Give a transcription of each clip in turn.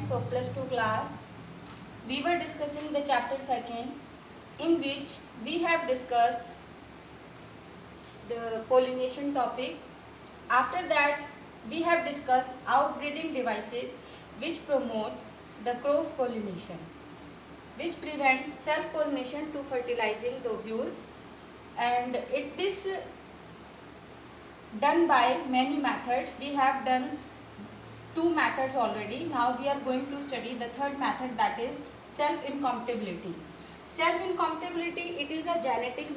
students of plus 2 class. We were discussing the chapter 2nd, in which we have discussed the pollination topic. After that, we have discussed outbreeding devices which promote the cross pollination, which prevent self pollination to fertilizing the ovules, and it is done by many methods. We have done 2 methods already. Now we are going to study the third method, that is self-incompatibility. Self-incompatibility, it is a genetic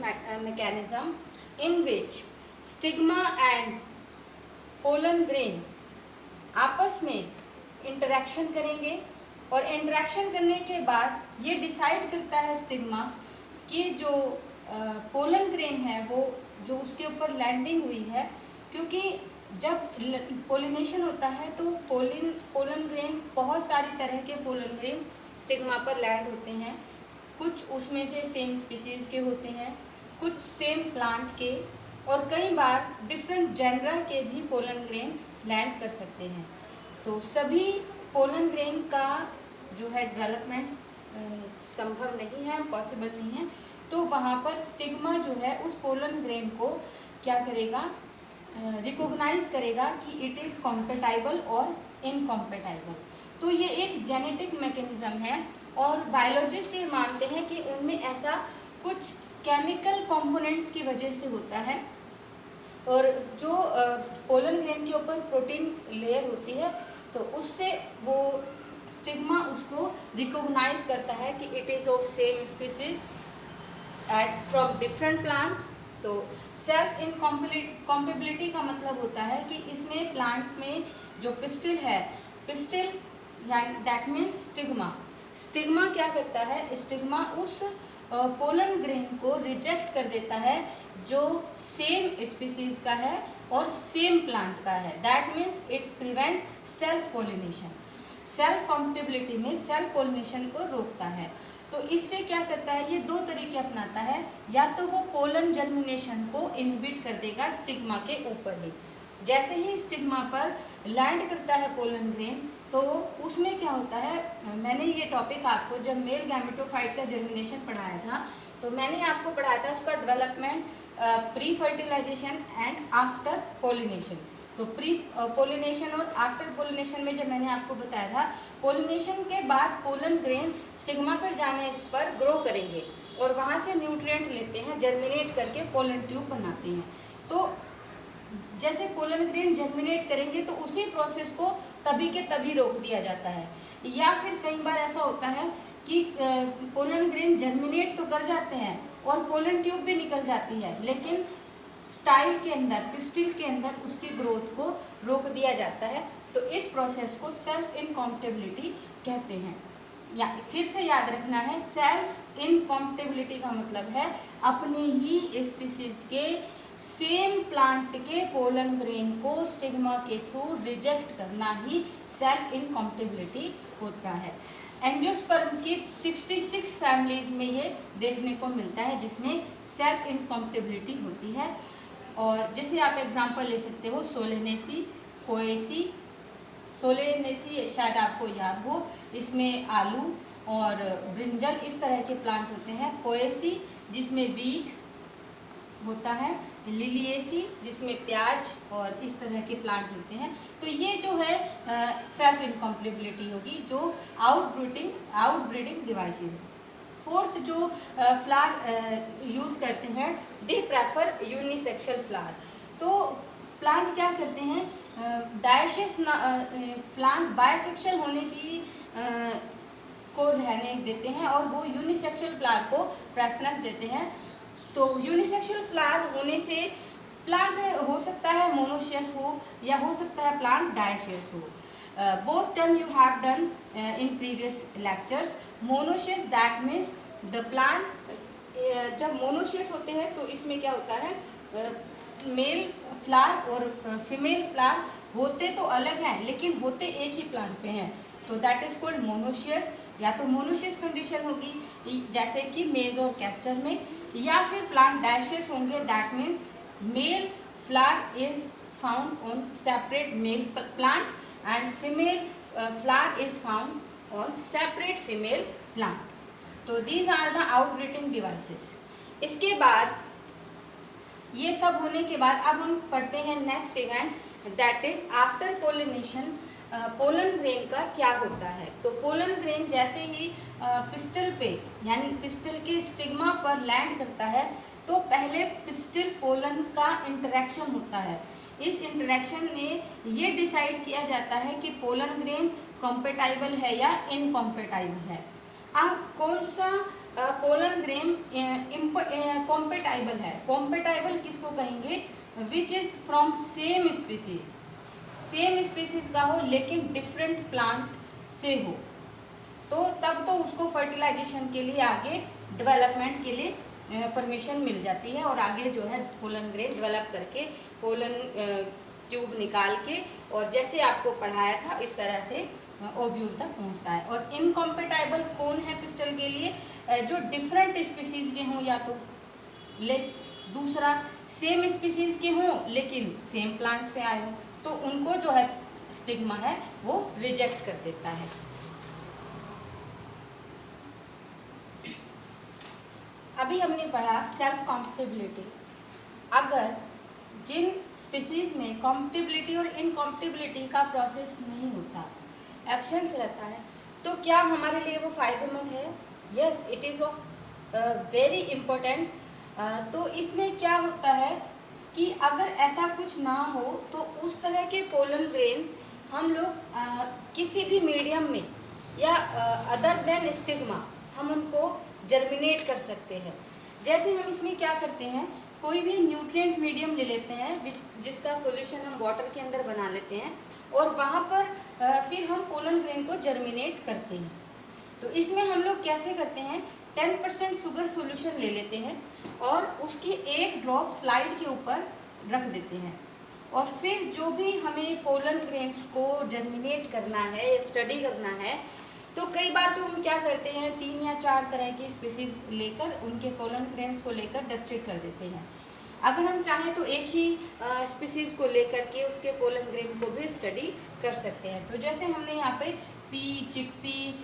mechanism in which stigma and pollen grain आपस में interaction करेंगे और interaction करने के बाद ये decide करता है स्टिग्मा कि जो पोलन ग्रेन है वो जो उसके ऊपर लैंडिंग हुई है, क्योंकि जब पोलिनेशन होता है तो पोलन ग्रेन, बहुत सारी तरह के पोलन ग्रेन स्टिग्मा पर लैंड होते हैं। कुछ उसमें से सेम स्पीसीज के होते हैं, कुछ सेम प्लांट के, और कई बार डिफरेंट जेनरा के भी पोलन ग्रेन लैंड कर सकते हैं। तो सभी पोलन ग्रेन का जो है डेवलपमेंट संभव नहीं है, पॉसिबल नहीं है। तो वहाँ पर स्टिग्मा जो है उस पोलन ग्रेन को क्या करेगा, रिकॉग्नाइज करेगा कि इट इज़ कॉम्पेटाइबल और इनकॉम्पेटाइबल। तो ये एक जेनेटिक मैकेनिज्म है और बायोलॉजिस्ट ये मानते हैं कि उनमें ऐसा कुछ केमिकल कंपोनेंट्स की वजह से होता है, और जो पोलन ग्रेन के ऊपर प्रोटीन लेयर होती है तो उससे वो स्टिग्मा उसको रिकॉग्नाइज करता है कि it is of same species at from different plant. तो सेल्फ इनकॉम्पेटिबिलिटी का मतलब होता है कि इसमें प्लांट में जो पिस्टिल है, पिस्टिल दैट मीन्स स्टिग्मा क्या करता है, स्टिग्मा उस पोलन ग्रेन को रिजेक्ट कर देता है जो सेम स्पीसीज का है और सेम प्लांट का है। That means it prevent self pollination. Self compatibility में सेल्फ पोलिनेशन को रोकता है। तो इससे क्या करता है, ये 2 तरीके अपनाता है। या तो वो पोलन जर्मिनेशन को इनहिबिट कर देगा स्टिग्मा के ऊपर ही। जैसे ही स्टिग्मा पर लैंड करता है पोलन ग्रेन तो उसमें क्या होता है, मैंने ये टॉपिक आपको जब मेल गैमेटोफाइट का जर्मिनेशन पढ़ाया था तो मैंने आपको पढ़ाया था उसका development pre fertilisation and after pollination. तो प्री पोलिनेशन और आफ्टर पोलिनेशन में जब मैंने आपको बताया था, पोलिनेशन के बाद पोलन ग्रेन स्टिग्मा पर जाने पर ग्रो करेंगे और वहाँ से न्यूट्रिएंट लेते हैं, जर्मिनेट करके पोलन ट्यूब बनाते हैं। तो जैसे पोलन ग्रेन जर्मिनेट करेंगे तो उसी प्रोसेस को तभी के तभी रोक दिया जाता है। या फिर कई बार ऐसा होता है कि पोलन ग्रेन जर्मिनेट तो कर जाते हैं और पोलन ट्यूब भी निकल जाती है, लेकिन स्टाइल के अंदर, पिस्टिल के अंदर उसकी ग्रोथ को रोक दिया जाता है। तो इस प्रोसेस को सेल्फ इनकॉम्पेटिबिलिटी कहते हैं। या फिर से याद रखना है, सेल्फ इनकॉम्पेटिबिलिटी का मतलब है अपनी ही स्पीसीज के सेम प्लांट के पोलन ग्रेन को स्टिग्मा के थ्रू रिजेक्ट करना ही सेल्फ इनकॉम्पेटिबिलिटी होता है। एंजियोस्पर्म की 66 फैमिलीज में ये देखने को मिलता है जिसमें सेल्फ इनकॉम्पेटिबिलिटी होती है। और जैसे आप एग्जांपल ले सकते हो सोलेनेसी, पोएसी। सोलेनेसी शायद आपको याद हो, इसमें आलू और ब्रिंजल इस तरह के प्लांट होते हैं। पोएसी जिसमें वीट होता है, लिलिएसी जिसमें प्याज और इस तरह के प्लांट होते हैं। तो ये जो है सेल्फ इनकॉम्पेटिबिलिटी होगी जो आउटब्रीडिंग डिवाइसेस। फोर्थ जो फ्लावर यूज़ करते हैं, दे प्रेफर यूनिसेक्शुअल फ्लावर। तो प्लांट क्या करते हैं, डायशियस प्लांट बायसेक्शुअल होने की को रहने देते हैं और वो यूनिसेक्शुअल फ्लावर को प्रेफरेंस देते हैं। तो यूनिसेक्शुअल फ्लावर होने से प्लांट हो सकता है मोनोशियस हो या हो सकता है प्लांट डायशियस हो। Both term you have done in previous lectures. Monoecious that means the plant जब मोनोशियस होते हैं तो इसमें क्या होता है, मेल फ्लावर और फीमेल फ्लावर होते तो अलग हैं लेकिन होते एक ही प्लांट पे हैं, तो दैट इज कॉल्ड मोनोशियस। या तो मोनोशियस कंडीशन होगी जैसे कि मेज और कैस्टर में, या फिर प्लांट डायशियस होंगे, that means male flower is found on separate male plant and female flower is found on separate female plant. तो these are the outbreeding devices. इसके बाद ये सब होने के बाद अब हम पढ़ते हैं next event, that is after pollination pollen grain का क्या होता है। तो पोलन ग्रेन जैसे ही पिस्टल पे यानी पिस्टल के स्टिग्मा पर लैंड करता है तो पहले पिस्टल पोलन का इंटरेक्शन होता है। इस इंटरेक्शन में ये डिसाइड किया जाता है कि पोलन ग्रेन कॉम्पेटाइबल है या इनकॉम्पेटाइबल है। अब कौन सा पोलन ग्रेन कॉम्पेटाइबल है? कॉम्पेटाइबल किसको कहेंगे? Which is from same species, same species का हो लेकिन डिफरेंट प्लांट से हो, तो तब तो उसको फर्टिलाइजेशन के लिए आगे डेवलपमेंट के लिए परमिशन मिल जाती है और आगे जो है पोलन ग्रेन डेवलप करके पोलन ट्यूब निकाल के और जैसे आपको पढ़ाया था इस तरह से ओव्यूल तक पहुंचता है। और इनकॉम्पेटाइबल कौन है पिस्टल के लिए? जो डिफरेंट स्पीसीज के हों या तो दूसरा सेम स्पीसीज के हों लेकिन सेम प्लांट से आए हों, तो उनको जो है स्टिग्मा है वो रिजेक्ट कर देता है। अभी हमने पढ़ा सेल्फ कॉम्पेटिबिलिटी। अगर जिन स्पीसीज में कॉम्पेटिबिलिटी और इनकॉम्पेटिबिलिटी का प्रोसेस नहीं होता, एब्सेंस रहता है, तो क्या हमारे लिए वो फ़ायदेमंद है? Yes, it is of very important. तो इसमें क्या होता है कि अगर ऐसा कुछ ना हो तो उस तरह के पोलन ग्रेन्स हम लोग किसी भी मीडियम में या अदर देन स्टिग्मा हम उनको जर्मिनेट कर सकते हैं। जैसे हम इसमें क्या करते हैं, कोई भी न्यूट्रिएंट मीडियम ले लेते हैं जिसका सॉल्यूशन हम वाटर के अंदर बना लेते हैं और वहाँ पर फिर हम पोलन ग्रेन को जर्मिनेट करते हैं। तो इसमें हम लोग कैसे करते हैं, 10% शुगर सॉल्यूशन ले लेते हैं और उसकी एक ड्रॉप स्लाइड के ऊपर रख देते हैं और फिर जो भी हमें पोलन ग्रेन्स को जर्मिनेट करना है, स्टडी करना है, तो कई बार तो हम क्या करते हैं 3 या 4 तरह की स्पीसीज लेकर उनके पोलन ग्रेन्स को लेकर डस्टेड कर देते हैं। अगर हम चाहें तो एक ही स्पीसीज को लेकर के उसके पोलन ग्रेन को भी स्टडी कर सकते हैं। तो जैसे हमने यहाँ पे पी, चिकपी,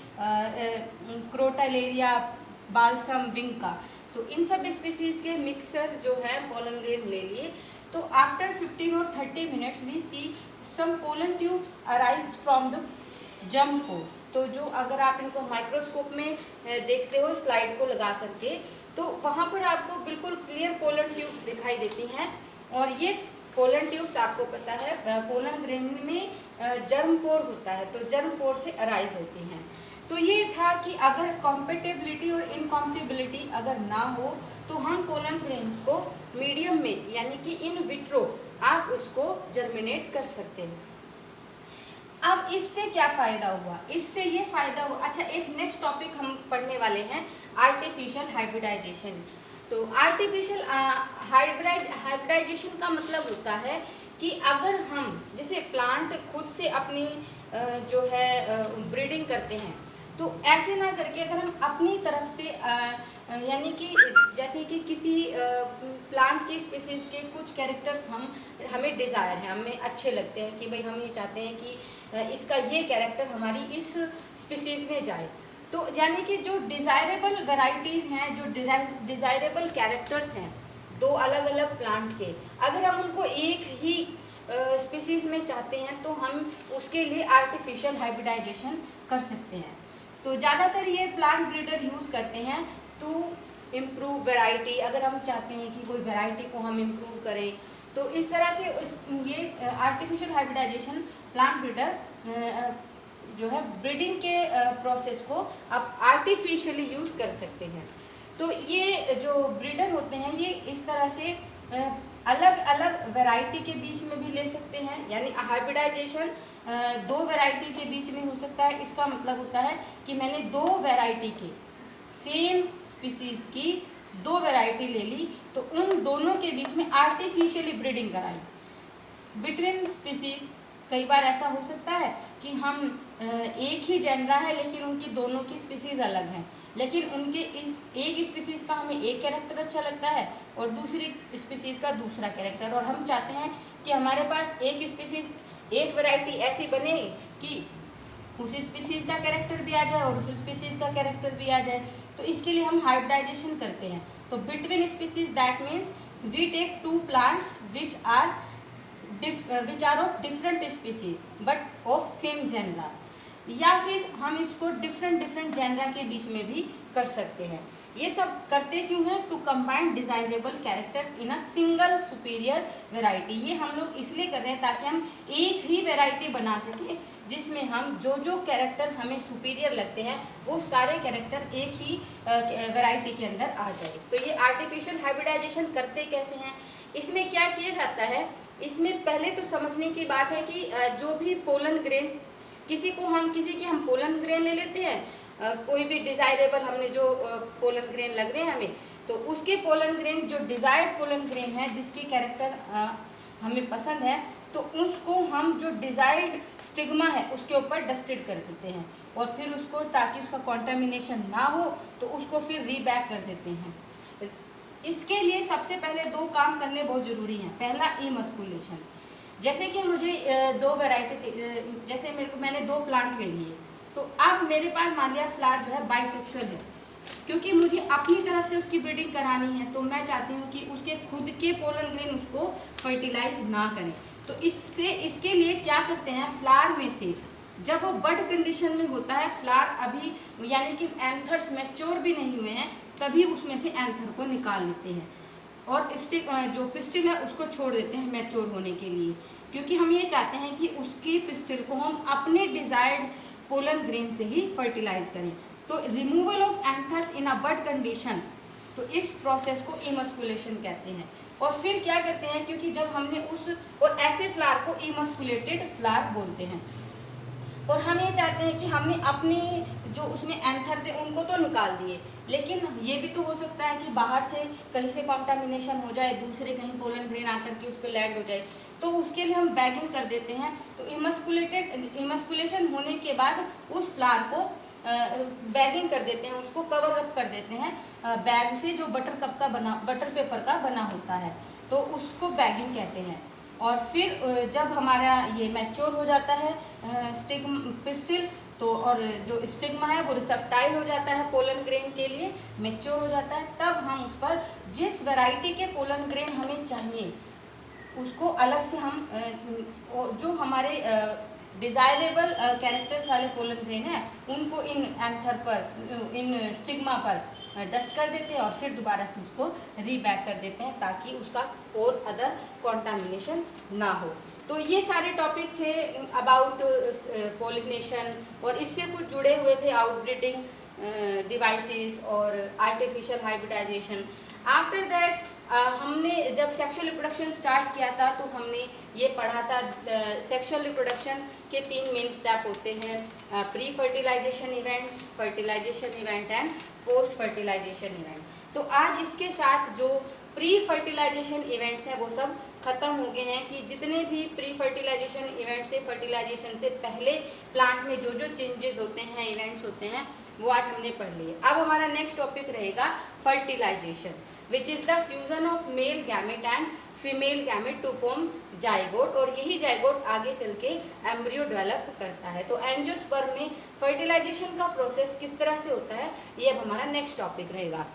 क्रोटालेरिया, बाल्सम, विंका, तो इन सब स्पीसीज के मिक्सर जो है पोलन ग्रेन ले लिए। तो आफ्टर 15 और 30 minutes we see some pollen tubes arise from the germ pores. तो जो अगर आप इनको माइक्रोस्कोप में देखते हो स्लाइड को लगा करके, तो वहाँ पर आपको बिल्कुल क्लियर पोलन ट्यूब्स दिखाई देती हैं और ये पोलन ट्यूब्स आपको पता है पोलन ग्रेन में जर्म पोर होता है, तो जर्म पोर से अराइज होती हैं। तो ये था कि अगर कॉम्पेटिबिलिटी और इनकॉम्पेटिबिलिटी अगर ना हो तो हम पोलन ग्रेन्स को मीडियम में यानी कि इन विट्रो आप उसको जर्मिनेट कर सकते हैं। अब इससे क्या फ़ायदा हुआ? इससे ये फ़ायदा हुआ, अच्छा एक नेक्स्ट टॉपिक हम पढ़ने वाले हैं आर्टिफिशियल हाइब्रिडाइजेशन। तो आर्टिफिशियल हाइब्रिडाइजेशन का मतलब होता है कि अगर हम जैसे प्लांट खुद से अपनी जो है ब्रीडिंग करते हैं, तो ऐसे ना करके अगर हम अपनी तरफ से यानी कि जैसे कि किसी प्लांट की स्पीसीज़ के कुछ कैरेक्टर्स हमें डिज़ायर हैं, हमें अच्छे लगते हैं कि भाई हम ये चाहते हैं कि इसका ये कैरेक्टर हमारी इस स्पीसीज़ में जाए, तो यानी कि जो डिज़ायरेबल वैरायटीज़ हैं, जो डिज़ायरेबल कैरेक्टर्स हैं दो अलग अलग प्लांट के, अगर हम उनको एक ही स्पीसीज़ में चाहते हैं तो हम उसके लिए आर्टिफिशियल हाइब्रिडाइजेशन कर सकते हैं। तो ज़्यादातर ये प्लांट ब्रीडर यूज़ करते हैं टू इम्प्रूव वैरायटी। अगर हम चाहते हैं कि कोई वैरायटी को हम इम्प्रूव करें, तो इस तरह से ये आर्टिफिशियल हाइब्रिडाइजेशन प्लांट ब्रीडर जो है ब्रीडिंग के प्रोसेस को आप आर्टिफिशियली यूज़ कर सकते हैं। तो ये जो ब्रीडर होते हैं ये इस तरह से अलग अलग वैरायटी के बीच में भी ले सकते हैं, यानी हाइब्रिडाइजेशन 2 वैरायटी के बीच में हो सकता है। इसका मतलब होता है कि मैंने 2 वैरायटी के सेम स्पीसीज़ की 2 वैरायटी ले ली, तो उन दोनों के बीच में आर्टिफिशियली ब्रीडिंग कराई बिटवीन स्पीसीज़। कई बार ऐसा हो सकता है कि हम एक ही जेनरा है लेकिन उनकी दोनों की स्पीसीज़ अलग हैं, लेकिन उनके इस एक स्पीसीज़ का हमें एक कैरेक्टर अच्छा लगता है और दूसरी स्पीसीज़ का दूसरा कैरेक्टर, और हम चाहते हैं कि हमारे पास एक स्पीसीज़ एक वैरायटी ऐसी बने कि उस स्पीसीज का कैरेक्टर भी आ जाए और उस स्पीसीज का कैरेक्टर भी आ जाए। तो इसके लिए हम हाइब्रिडाइजेशन करते हैं। तो between species that means we take two plants which are of different species but of same genera, या फिर हम इसको डिफरेंट जेनरा के बीच में भी कर सकते हैं। ये सब करते क्यों हैं? To combine desirable characters in a single superior variety. ये हम लोग इसलिए कर रहे हैं ताकि हम एक ही वेराइटी बना सकें जिसमें हम जो कैरेक्टर्स हमें सुपीरियर लगते हैं वो सारे कैरेक्टर एक ही वेराइटी के अंदर आ जाए। तो ये आर्टिफिशियल हाइब्रिडाइजेशन करते कैसे हैं? इसमें क्या किया जाता है? इसमें पहले तो समझने की बात है कि जो भी पोलन ग्रेन्स किसी के हम पोलन ग्रेन ले लेते हैं, कोई भी डिजायरेबल हमने जो पोलन ग्रेन लग रहे हैं हमें, तो उसके पोलन ग्रेन जो डिजायर्ड पोलन ग्रेन है जिसके कैरेक्टर हमें पसंद है, तो उसको हम जो डिजायर्ड स्टिग्मा है उसके ऊपर डस्टेड कर देते हैं और फिर उसको, ताकि उसका कॉन्टामिनेशन ना हो, तो उसको फिर रीबैक कर देते हैं। इसके लिए सबसे पहले दो काम करने बहुत ज़रूरी हैं। पहला इमस्कुलेशन। जैसे कि मुझे दो वैरायटी, जैसे मैंने दो प्लांट ले लिए, तो अब मेरे पास मान लिया फ्लावर जो है बाइसेक्सुअल है, क्योंकि मुझे अपनी तरफ से उसकी ब्रीडिंग करानी है, तो मैं चाहती हूँ कि उसके खुद के पोलन ग्रेन उसको फर्टिलाइज ना करें। तो इसके लिए क्या करते हैं, फ्लावर में से जब वो बड कंडीशन में होता है, फ्लावर अभी यानी कि एंथर्स मैच्योर भी नहीं हुए हैं, तभी उसमें से एंथर को निकाल लेते हैं और जो पिस्टिल है उसको छोड़ देते हैं मैच्योर होने के लिए, क्योंकि हम ये चाहते हैं कि उसकी पिस्टिल को हम अपने डिजायर्ड पोलन ग्रेन से ही फर्टिलाइज करें। तो removal of anthers in a bud condition, तो इस प्रोसेस को इमस्कुलेशन कहते हैं। और फिर क्या करते हैं, क्योंकि जब हमने और ऐसे फ्लावर को इमस्कुलेटेड फ्लावर बोलते हैं, और हम ये चाहते हैं कि हमने अपनी जो उसमें एंथर थे उनको तो निकाल दिए, लेकिन ये भी तो हो सकता है कि बाहर से कहीं से कॉन्टामिनेशन हो जाए, दूसरे कहीं पोलन ग्रेन आकर के उस पर लैंड हो जाए, तो उसके लिए हम बैगिंग कर देते हैं। तो इमस्कुलेशन होने के बाद उस फ्लावर को बैगिंग कर देते हैं, उसको कवर अप कर देते हैं बैग से, जो बटर पेपर का बना होता है, तो उसको बैगिंग कहते हैं। और फिर जब हमारा ये मैच्योर हो जाता है पिस्टिल, तो और जो स्टिग्मा है वो रिसेप्टाइल हो जाता है पोलन ग्रेन के लिए, मैच्योर हो जाता है, तब हम उस पर जिस वैरायटी के पोलन ग्रेन हमें चाहिए उसको अलग से हम जो हमारे डिजायरेबल कैरेक्टर्स वाले पोलन ग्रेन है उनको इन एंथर पर, इन स्टिग्मा पर डस्ट कर देते हैं और फिर दोबारा से उसको रीबैक कर देते हैं ताकि उसका और अदर कॉन्टामिनेशन ना हो। तो ये सारे टॉपिक थे अबाउट पोलिनेशन, और इससे कुछ जुड़े हुए थे आउटब्रीडिंग डिवाइसेस और आर्टिफिशियल हाइब्रिडाइजेशन। आफ्टर दैट हमने जब सेक्सुअल रिप्रोडक्शन स्टार्ट किया था तो हमने ये पढ़ा था सेक्सुअल रिप्रोडक्शन के 3 मेन स्टेप होते हैं, pre fertilisation events, fertilisation event and post fertilisation event. तो आज इसके साथ जो प्री फर्टिलाइजेशन इवेंट्स हैं वो सब खत्म हो गए हैं, कि जितने भी प्री फर्टिलाइजेशन इवेंट्स थे, फर्टिलाइजेशन से पहले प्लांट में जो चेंजेस होते हैं, इवेंट्स होते हैं, वो आज हमने पढ़ लिए। अब हमारा नेक्स्ट टॉपिक रहेगा fertilisation, which is the fusion of male gamete and female gamete to form zygote, और यही जाइगोट आगे चल के एम्ब्रियो डेवलप करता है। तो एंजियोस्पर्म में फर्टिलाइजेशन का प्रोसेस किस तरह से होता है, ये अब हमारा नेक्स्ट टॉपिक रहेगा।